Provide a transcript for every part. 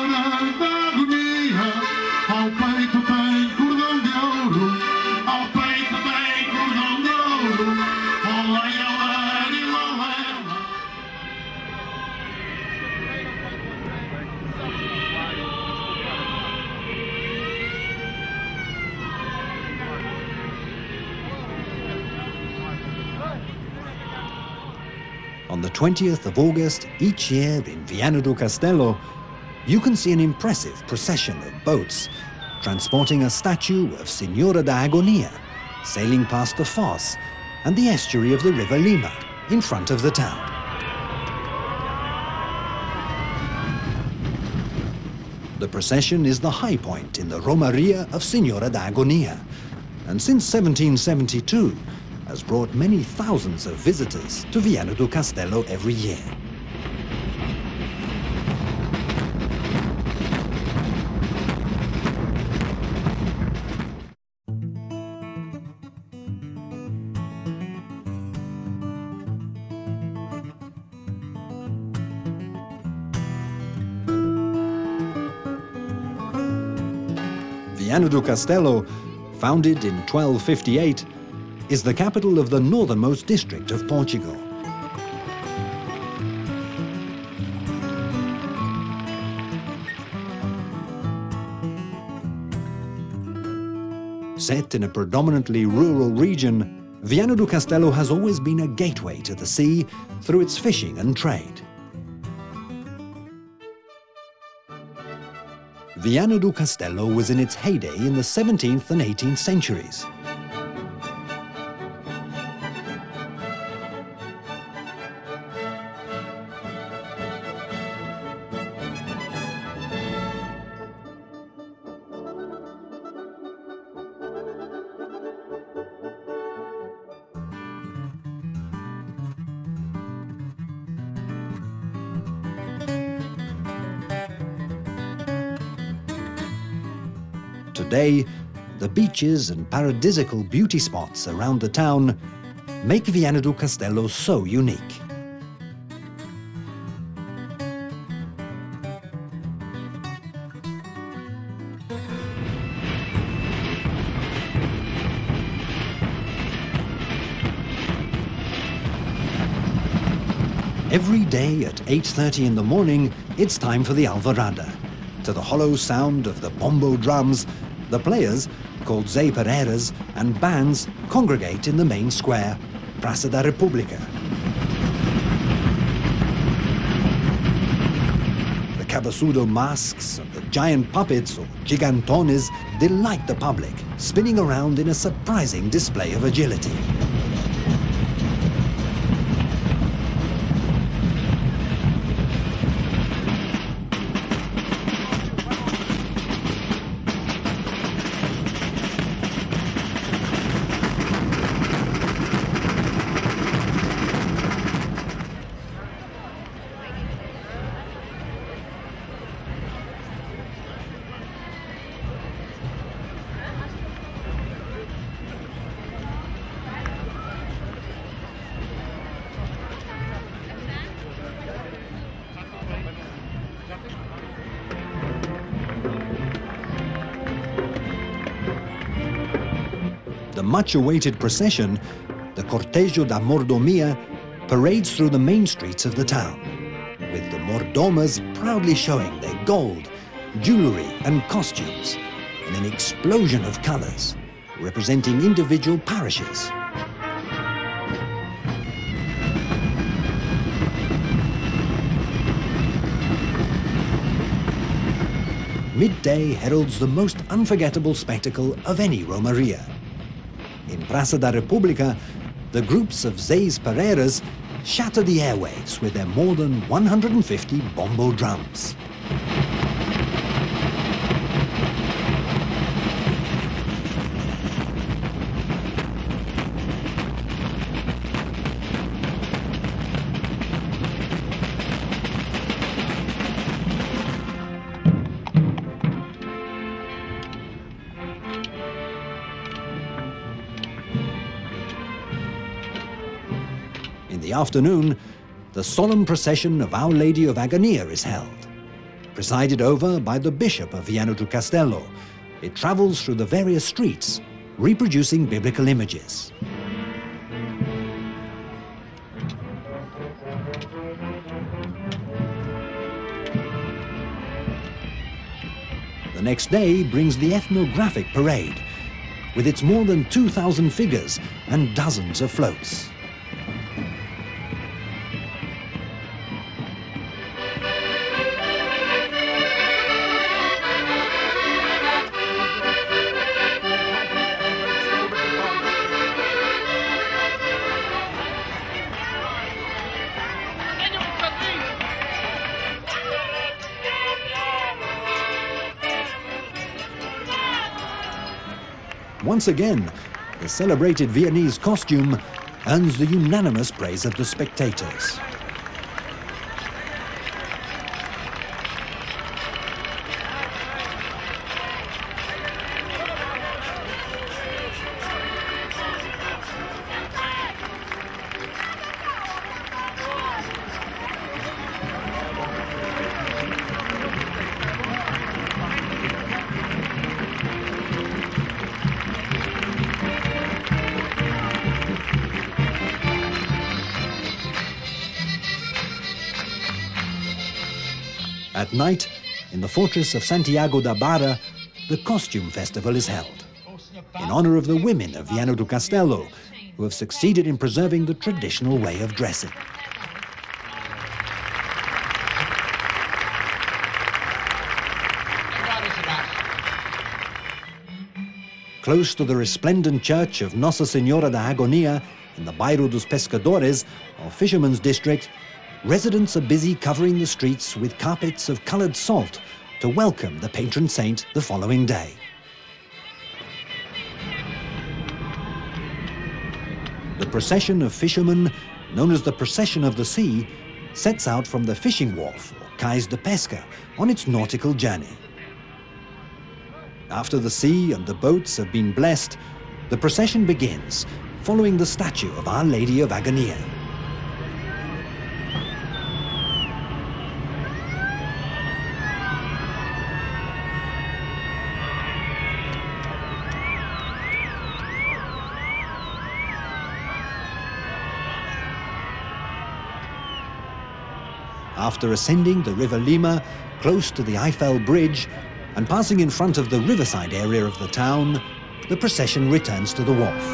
Senhora da agonia, ao peito tem cordão de ouro, ao peito tem cordão de ouro, olé, olé, olé. On the 20th of August each year in Viana do Castelo, you can see an impressive procession of boats transporting a statue of Senhora da Agonia, sailing past the fosse and the estuary of the River Lima in front of the town. The procession is the high point in the Romaria of Senhora da Agonia, and since 1772 has brought many thousands of visitors to Viana do Castelo every year. Viana do Castelo, founded in 1258, is the capital of the northernmost district of Portugal. Set in a predominantly rural region, Viana do Castelo has always been a gateway to the sea through its fishing and trade. Viana do Castelo was in its heyday in the 17th and 18th centuries. Today, the beaches and paradisical beauty spots around the town make Viana do Castelo so unique. Every day at 8:30 in the morning, it's time for the alvarada. To the hollow sound of the bombo drums, the players, called Zé Pereiras, and bands congregate in the main square, Praça da República. The cabeçudo masks and the giant puppets, or gigantones, delight the public, spinning around in a surprising display of agility. The much-awaited procession, the Cortejo da Mordomia, parades through the main streets of the town, with the mordomas proudly showing their gold, jewellery and costumes in an explosion of colours, representing individual parishes. Midday heralds the most unforgettable spectacle of any Romaria. In Praça da República, the groups of Zé Pereiras shatter the airwaves with their more than 150 bombo drums. In the afternoon, the solemn procession of Our Lady of Agonia is held. Presided over by the Bishop of Viana do Castelo, it travels through the various streets, reproducing biblical images. The next day brings the ethnographic parade, with its more than 2,000 figures and dozens of floats. Once again, the celebrated Viennese costume earns the unanimous praise of the spectators. At night, in the fortress of Santiago da Barra, the costume festival is held, in honor of the women of Viana do Castelo, who have succeeded in preserving the traditional way of dressing. Close to the resplendent church of Nossa Senhora da Agonia, in the Bairro dos Pescadores, or Fishermen's District, residents are busy covering the streets with carpets of coloured salt to welcome the patron saint the following day. The procession of fishermen, known as the Procession of the Sea, sets out from the fishing wharf, or Cais de Pesca, on its nautical journey. After the sea and the boats have been blessed, the procession begins, following the statue of Our Lady of Agonia. After ascending the River Lima, close to the Eiffel Bridge, and passing in front of the riverside area of the town, the procession returns to the wharf.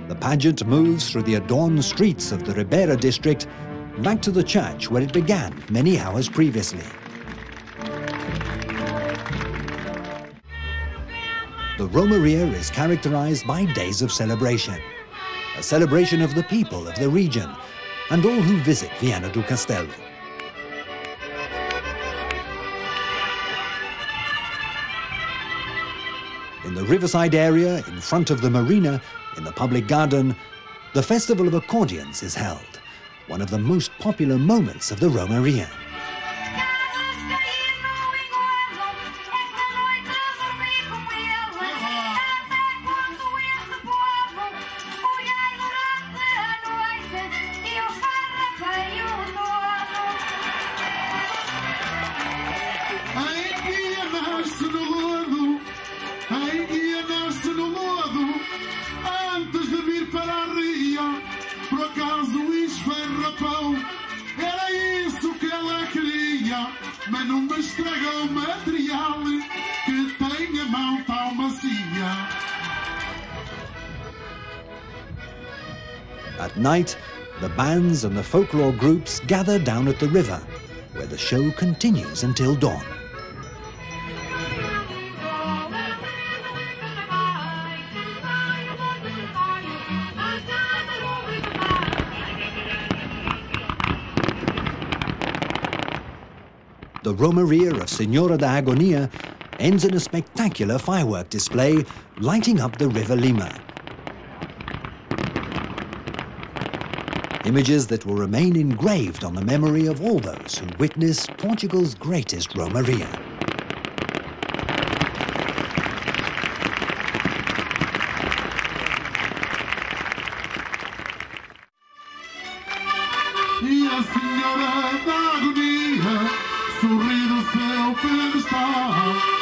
The pageant moves through the adorned streets of the Ribeira district, back to the church where it began many hours previously. The Romaria is characterized by days of celebration, a celebration of the people of the region and all who visit Viana do Castelo. In the riverside area, in front of the marina, in the public garden, the Festival of Accordions is held, one of the most popular moments of the Romaria. Mas não me estraga o material que tem a mão tão macia. At night, the bands and the folklore groups gather down at the river, where the show continues until dawn. The Romaria of Senhora da Agonia ends in a spectacular firework display lighting up the River Lima. Images that will remain engraved on the memory of all those who witnessed Portugal's greatest Romaria. Senhora da agonia sorri do seu pedestal.